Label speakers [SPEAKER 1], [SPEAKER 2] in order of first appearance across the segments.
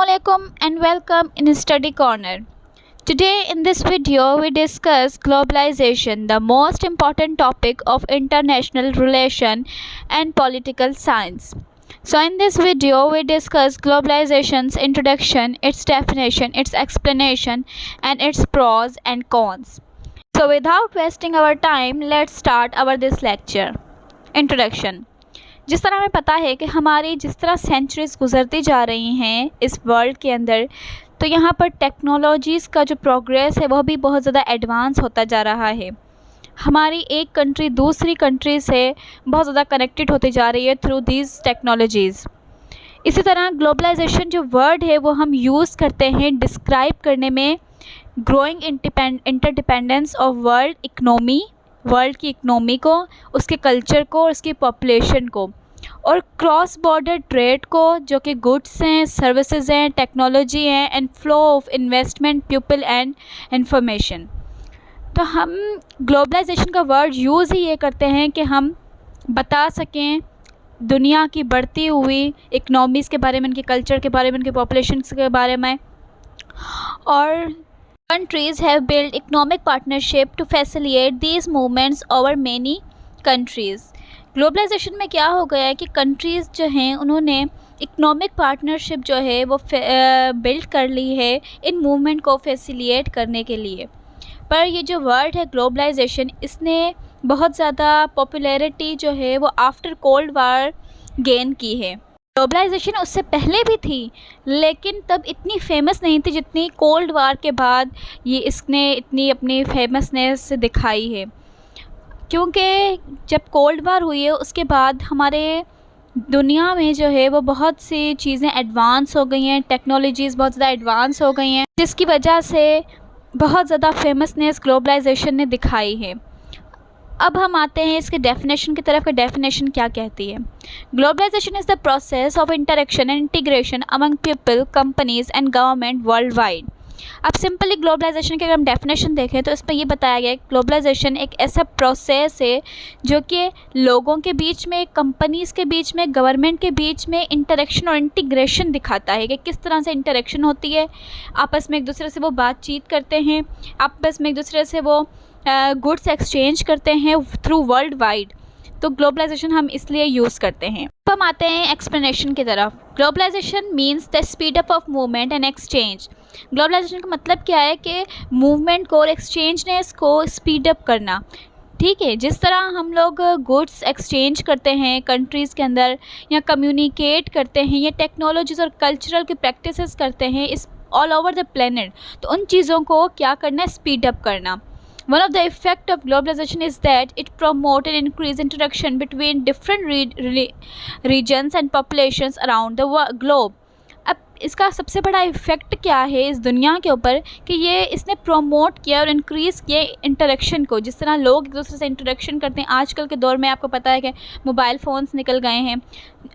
[SPEAKER 1] Assalamualaikum and welcome in Study Corner. Today in this video we discuss globalization, the most important topic of international relation and political science. So in this video we discuss globalization's introduction, its definition, its explanation and its pros and cons. So without wasting our time, let's start our this lecture. Introduction. जिस तरह हमें पता है कि हमारी जिस तरह centuries गुजरती जा रही हैं इस वर्ल्ड के अंदर, तो यहाँ पर टेक्नोलॉजीज़ का जो प्रोग्रेस है वह भी बहुत ज़्यादा एडवांस होता जा रहा है। हमारी एक कंट्री दूसरी कंट्री से बहुत ज़्यादा कनेक्टेड होती जा रही है थ्रू दीज टेक्नोलॉजीज़। इसी तरह ग्लोबलाइजेशन जो वर्ड है वो हम यूज़ करते हैं डिस्क्राइब करने में growing interdependence of world economy, world की इकनॉमी को, उसके कल्चर को और उसकी पॉपुलेशन को, और क्रॉस बॉर्डर ट्रेड को जो कि गुड्स हैं, सर्विसेज हैं, टेक्नोलॉजी हैं and flow of investment, people and information. तो हम ग्लोबलाइजेशन का वर्ड यूज़ ही ये करते हैं कि हम बता सकें दुनिया की बढ़ती हुई इकनॉमीज़ के बारे में, उनके कल्चर के बारे में, उनके पॉपुलेशन के बारे में। और countries have built economic partnership to facilitate these movements over many countries. Globalisation में क्या हो गया है कि कंट्रीज़ जो हैं उन्होंने इकोनॉमिक पार्टनरशिप जो है वो बिल्ड कर ली है इन मूवमेंट को फैसिलिटेट करने के लिए। पर ये जो वर्ड है ग्लोबलाइजेशन, इसने बहुत ज़्यादा पॉपुलैरिटी जो है वो आफ्टर कोल्ड वार गेन की है। ग्लोबलाइजेशन उससे पहले भी थी लेकिन तब इतनी फेमस नहीं थी जितनी कोल्ड वार के बाद ये इसने इतनी अपनी फेमसनेस दिखाई है। क्योंकि जब कोल्ड वार हुई है उसके बाद हमारे दुनिया में जो है वो बहुत सी चीज़ें एडवांस हो गई हैं, टेक्नोलॉजीज़ बहुत ज़्यादा एडवांस हो गई हैं, जिसकी वजह से बहुत ज़्यादा फेमसनेस ग्लोबलाइजेशन ने दिखाई है। अब हम आते हैं इसके डेफिनेशन की तरफ कि डेफिनेशन क्या कहती है। Globalisation is the process of interaction and integration among people, companies and government worldwide. अब सिंपली ग्लोबलाइजेशन की अगर हम डेफिनेशन देखें तो इसमें ये बताया गया है कि ग्लोबलाइजेशन एक ऐसा प्रोसेस है जो कि लोगों के बीच में, कंपनीज़ के बीच में, गवर्नमेंट के बीच में इंटरेक्शन और इंटीग्रेशन दिखाता है कि किस तरह से इंटरेक्शन होती है, आपस में एक दूसरे से वो बातचीत करते हैं, आपस में एक दूसरे से वो गुड्स एक्सचेंज करते हैं थ्रू वर्ल्ड वाइड। तो ग्लोबलाइजेशन हम इसलिए यूज़ करते हैं। अब हम आते हैं एक्सप्लेनेशन की तरफ। Globalisation means the speed up of movement and exchange. Globalisation का मतलब क्या है कि मूवमेंट को और एक्सचेंजनेस को स्पीड अप करना। ठीक है, जिस तरह हम लोग गुड्स एक्सचेंज करते हैं कंट्रीज़ के अंदर या कम्युनिकेट करते हैं या टेक्नोलॉजीज़ और कल्चरल की प्रैक्टिसेस करते हैं इस ऑल ओवर द प्लेनेट, तो उन चीज़ों को क्या करना है, स्पीड अप करना। One of the effect of globalization is that it promotes and increases interaction between different regions and populations around the globe. अब इसका सबसे बड़ा इफ़ेक्ट क्या है इस दुनिया के ऊपर कि ये इसने प्रोमोट किया और इंक्रीज़ किया इंटरेक्शन को। जिस तरह लोग एक दूसरे से इंटरेक्शन करते हैं आजकल के दौर में, आपको पता है कि मोबाइल फ़ोन्स निकल गए हैं।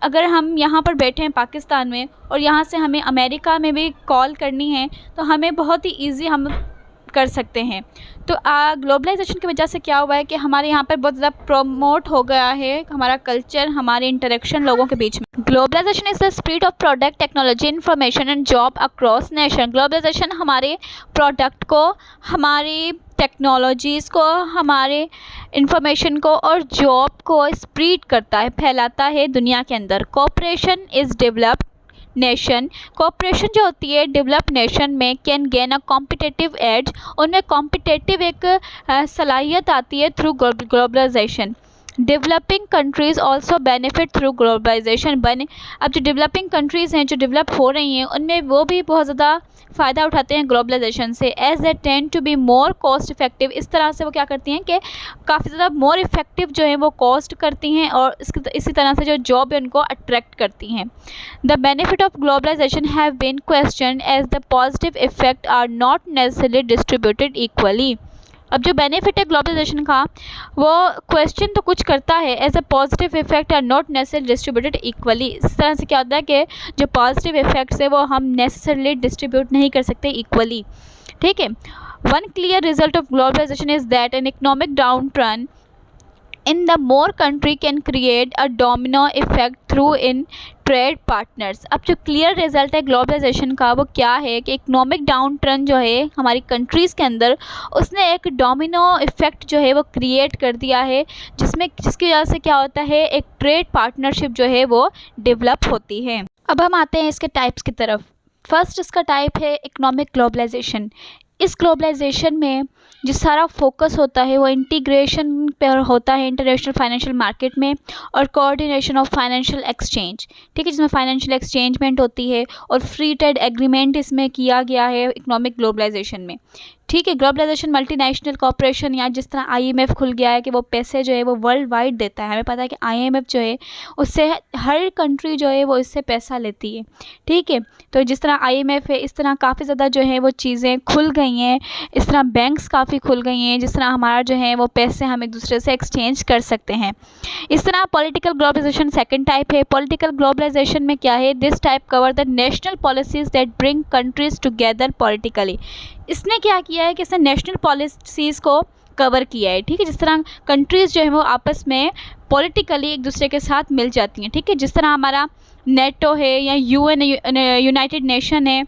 [SPEAKER 1] अगर हम यहाँ पर बैठे हैं पाकिस्तान में और यहाँ से हमें अमेरिका में भी कॉल करनी है तो हमें बहुत ही ईजी हम कर सकते हैं। तो ग्लोबलाइजेशन की वजह से क्या हुआ है कि हमारे यहाँ पर बहुत ज़्यादा प्रोमोट हो गया है हमारा कल्चर, हमारे इंटरेक्शन लोगों के बीच में। Globalisation is the spread of product, technology, information and job across nation. Globalisation हमारे प्रोडक्ट को, हमारी टेक्नोलॉजीज़ को, हमारे इंफॉर्मेशन को और जॉब को स्प्रेड करता है, फैलाता है दुनिया के अंदर। Cooperation is developed nation. Cooperation जो होती है डेवलप्ड नेशन में can gain a competitive edge, उनमें कॉम्पिटिटिव एक सलाहियत आती है through globalisation. Developing countries also benefit through globalisation. अब जो डेवलपिंग कंट्रीज़ हैं जो डेवलप हो रही हैं उनमें वो भी बहुत ज़्यादा फ़ायदा उठाते हैं ग्लोबलाइजेशन से। As they tend to be more cost effective, इस तरह से वो क्या करती हैं कि काफ़ी ज़्यादा मोर इफेक्टिव जो है वो कॉस्ट करती हैं और इसी तरह से जो जॉब है उनको अट्रैक्ट करती हैं। The benefit of globalisation have been question as the positive effect are not necessarily distributed equally. अब जो बेनिफिट है ग्लोबलाइजेशन का वो क्वेश्चन तो कुछ करता है, as a positive effect are not necessarily distributed equally. इस तरह से क्या होता है कि जो पॉजिटिव इफेक्ट्स है वो हम नेसेसरली डिस्ट्रीब्यूट नहीं कर सकते इक्वली। ठीक है, one clear result of globalisation is that an economic down in the more country can create a domino effect through in trade partners. अब जो क्लियर रिजल्ट है ग्लोबलाइजेशन का वो क्या है कि इकोनॉमिक डाउन टर्न जो है हमारी कंट्रीज़ के अंदर, उसने एक डोमिनो इफ़ेक्ट जो है वो क्रिएट कर दिया है, जिसकी वजह से क्या होता है, एक ट्रेड पार्टनरशिप जो है वो डेवलप होती है। अब हम आते हैं इसके टाइप्स की तरफ। फर्स्ट इसका टाइप है इकोनॉमिक ग्लोबलाइजेशन। इस ग्लोबलाइजेशन में जो सारा फोकस होता है वो इंटीग्रेशन पर होता है इंटरनेशनल फाइनेंशियल मार्केट में, और कोऑर्डिनेशन ऑफ फाइनेंशियल एक्सचेंज, ठीक है, जिसमें फाइनेंशियल एक्सचेंजमेंट होती है, और फ्री ट्रेड एग्रीमेंट इसमें किया गया है इकोनॉमिक ग्लोबलाइजेशन में। ठीक है, ग्लोबलाइजेशन मल्टीनेशनल कॉर्पोरेशन, या जिस तरह आईएमएफ खुल गया है कि वो पैसे जो है वो वर्ल्ड वाइड देता है। हमें पता है कि आईएमएफ जो है उससे हर कंट्री जो है वो इससे पैसा लेती है। ठीक है, तो जिस तरह आईएमएफ है इस तरह काफ़ी ज़्यादा जो है वो चीज़ें खुल गई हैं, इस तरह बैंक्स काफ़ी खुल गई हैं, जिस तरह हमारा जो है वो पैसे हम एक दूसरे से एक्सचेंज कर सकते हैं। इस तरह पॉलिटिकल ग्लोबलाइजेशन सेकंड टाइप है। पॉलिटिकल ग्लोबलाइजेशन में क्या है, this type cover the national policies that bring countries together politically. इसने क्या किया है कि इसने नेशनल पॉलिसीज़ को कवर किया है। ठीक है, जिस तरह कंट्रीज़ जो है वो आपस में पॉलिटिकली एक दूसरे के साथ मिल जाती हैं। ठीक है, जिस तरह हमारा नेटो है या यूएन यूनाइटेड नेशन है,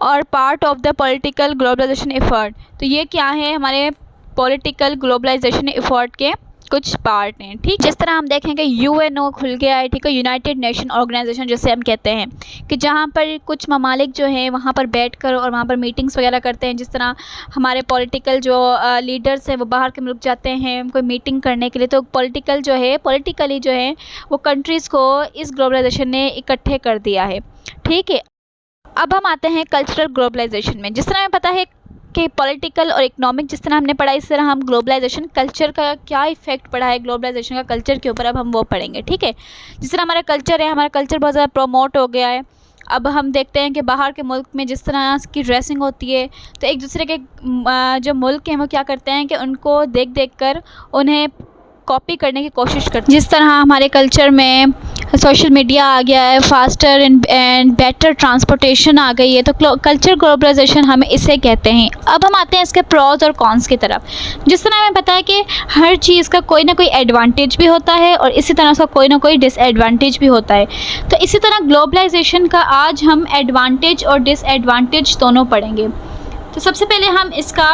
[SPEAKER 1] और part of the political globalisation effort. तो ये क्या है, हमारे पॉलिटिकल ग्लोबलाइजेशन एफर्ट के कुछ पार्ट हैं। ठीक, जिस तरह हम देखें कि यूएनओ खुल गया है, ठीक है, यूनाइटेड नेशन ऑर्गेनाइजेशन जिसे हम कहते हैं, कि जहाँ पर कुछ ममालिक जो हैं वहाँ पर बैठकर और वहाँ पर मीटिंग्स वगैरह करते हैं। जिस तरह हमारे पॉलिटिकल जो लीडर्स हैं वो बाहर के मुल्क जाते हैं कोई मीटिंग करने के लिए, तो पॉलिटिकली जो है वो कंट्रीज़ को इस ग्लोबलाइजेशन ने इकट्ठे कर दिया है। ठीक है, अब हम आते हैं कल्चरल ग्लोबलाइजेशन में। जिस तरह हमें पता है कि पॉलिटिकल और इकोनॉमिक जिस तरह हमने पढ़ा, इस तरह हम ग्लोबलाइजेशन कल्चर का क्या इफेक्ट पड़ा है ग्लोबलाइजेशन का कल्चर के ऊपर, अब हम वो पढ़ेंगे। ठीक है, जिस तरह हमारा कल्चर है, हमारा कल्चर बहुत ज़्यादा प्रमोट हो गया है। अब हम देखते हैं कि बाहर के मुल्क में जिस तरह की ड्रेसिंग होती है, तो एक दूसरे के जो मुल्क हैं वो क्या करते हैं कि उनको देख देख कर उन्हें कॉपी करने की कोशिश करते हैं। जिस तरह हमारे कल्चर में सोशल मीडिया आ गया है, फास्टर एंड बेटर ट्रांसपोर्टेशन आ गई है, तो कल्चर ग्लोबलाइजेशन हम इसे कहते हैं। अब हम आते हैं इसके प्रॉज और कॉन्स की तरफ। जिस तरह हमें पता है कि हर चीज़ का कोई ना कोई एडवांटेज भी होता है और इसी तरह उसका कोई ना कोई डिसएडवांटेज भी होता है, तो इसी तरह ग्लोबलाइजेशन का आज हम एडवांटेज और डिसएडवांटेज दोनों पढ़ेंगे। तो सबसे पहले हम इसका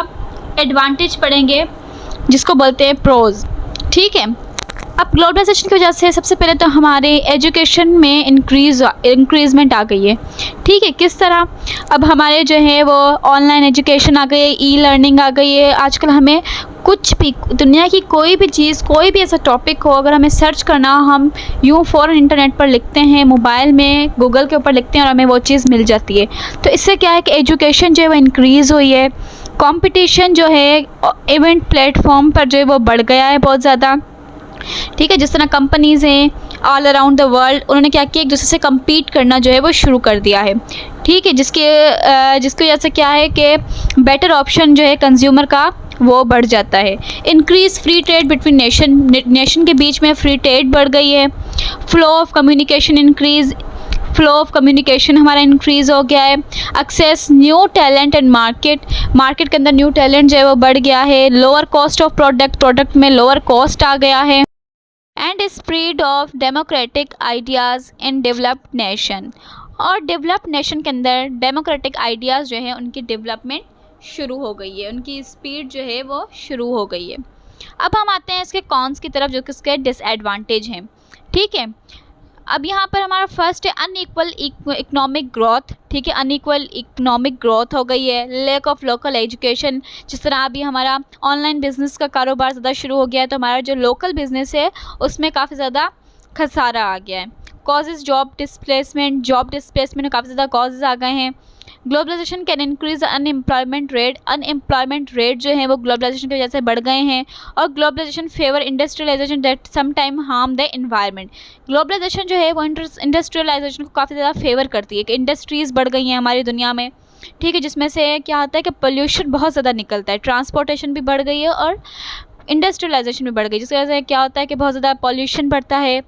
[SPEAKER 1] एडवांटेज पढ़ेंगे जिसको बोलते हैं प्रोज। ठीक है, अब ग्लोबलाइजेशन की वजह से सबसे पहले तो हमारे एजुकेशन में इंक्रीजमेंट आ गई है। ठीक है, किस तरह, अब हमारे जो है वो ऑनलाइन एजुकेशन आ गई है, ई लर्निंग आ गई है। आजकल हमें कुछ भी दुनिया की कोई भी चीज़, कोई भी ऐसा टॉपिक हो, अगर हमें सर्च करना हो, हम यूँ फ़ौरन इंटरनेट पर लिखते हैं, मोबाइल में गूगल के ऊपर लिखते हैं और हमें वो चीज़ मिल जाती है। तो इससे क्या है कि एजुकेशन जो है वो इंक्रीज़ हुई है। कंपटीशन जो है इवेंट प्लेटफॉर्म पर जो है वो बढ़ गया है बहुत ज़्यादा। ठीक है, जिस तरह कंपनीज़ हैं ऑल अराउंड द वर्ल्ड, उन्होंने क्या किया, एक दूसरे से compete करना जो है वो शुरू कर दिया है। ठीक है, जिसकी वजह से क्या है कि बेटर ऑप्शन जो है कंज्यूमर का वो बढ़ जाता है। Increase free trade between nation के बीच में फ्री ट्रेड बढ़ गई है। फ्लो ऑफ कम्युनिकेशन हमारा इंक्रीज़ हो गया है। Access new talent and market के अंदर न्यू टैलेंट जो है वो बढ़ गया है। लोअर कॉस्ट ऑफ प्रोडक्ट में लोअर कॉस्ट आ गया है। And spread of democratic ideas in developed nation, और डेवलप्ड नेशन के अंदर डेमोक्रेटिक आइडियाज़ जो है उनकी डेवलपमेंट शुरू हो गई है, उनकी स्पीड जो है वो शुरू हो गई है। अब हम आते हैं इसके कॉन्स की तरफ, जो कि इसके डिसएडवांटेज हैं। ठीक है, अब यहाँ पर हमारा फर्स्ट है अनइक्वल इकोनॉमिक ग्रोथ। ठीक है, अनइक्वल इकोनॉमिक ग्रोथ हो गई है। लैक ऑफ लोकल एजुकेशन, जिस तरह अभी हमारा ऑनलाइन बिजनेस का कारोबार ज़्यादा शुरू हो गया है, तो हमारा जो लोकल बिजनेस है उसमें काफ़ी ज़्यादा खसारा आ गया है। कॉजेज़ जॉब डिस्प्लेसमेंट में काफ़ी ज़्यादा कॉजेज़ आ गए हैं। Globalisation can increase unemployment rate जो है वो ग्लोबलाइजेशन की वजह से बढ़ गए हैं। और globalisation favour industrialisation that some time harm the environment. Globalisation जो है वो इंडस्ट्रियलाइजेशन को काफ़ी ज़्यादा फेवर करती है कि इंडस्ट्रीज़ बढ़ गई हैं हमारी दुनिया में। ठीक है, जिसमें से क्या होता है कि पोल्यूशन बहुत ज़्यादा निकलता है, ट्रांसपोर्टेशन भी बढ़ गई है और इंडस्ट्रियलाइजेशन भी बढ़ गई, जिसकी वजह से क्या होता है कि बहुत ज़्यादा पॉल्यूशन बढ़ता है।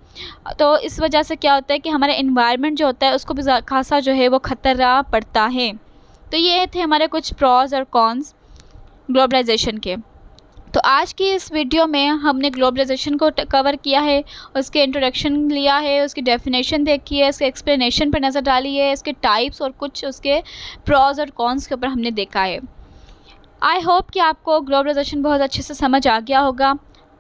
[SPEAKER 1] तो इस वजह से क्या होता है कि हमारा एनवायरनमेंट जो होता है उसको भी खासा जो है वो ख़तरा पड़ता है। तो ये थे हमारे कुछ प्रॉज और कॉन्स ग्लोबलाइजेशन के। तो आज की इस वीडियो में हमने ग्लोबलाइजेशन को कवर किया है, उसके इंट्रोडक्शन लिया है, उसकी डेफिनेशन देखी है, उसके एक्सप्लेनेशन पर नज़र डाली है, इसके टाइप्स और कुछ उसके प्रॉज और कॉन्स के ऊपर हमने देखा है। आई होप कि आपको ग्लोबलाइजेशन बहुत अच्छे से समझ आ गया होगा।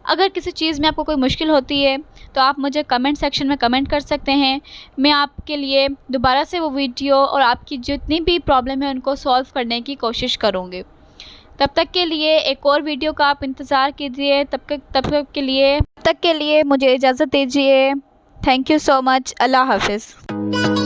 [SPEAKER 1] अगर किसी चीज़ में आपको कोई मुश्किल होती है तो आप मुझे कमेंट सेक्शन में कमेंट कर सकते हैं। मैं आपके लिए दोबारा से वो वीडियो और आपकी जितनी भी प्रॉब्लम है उनको सॉल्व करने की कोशिश करूँगी। तब तक के लिए एक और वीडियो का आप इंतज़ार कीजिए। तब तक के लिए मुझे इजाज़त दीजिए। Thank you so much. अल्लाह हाफ़िज़।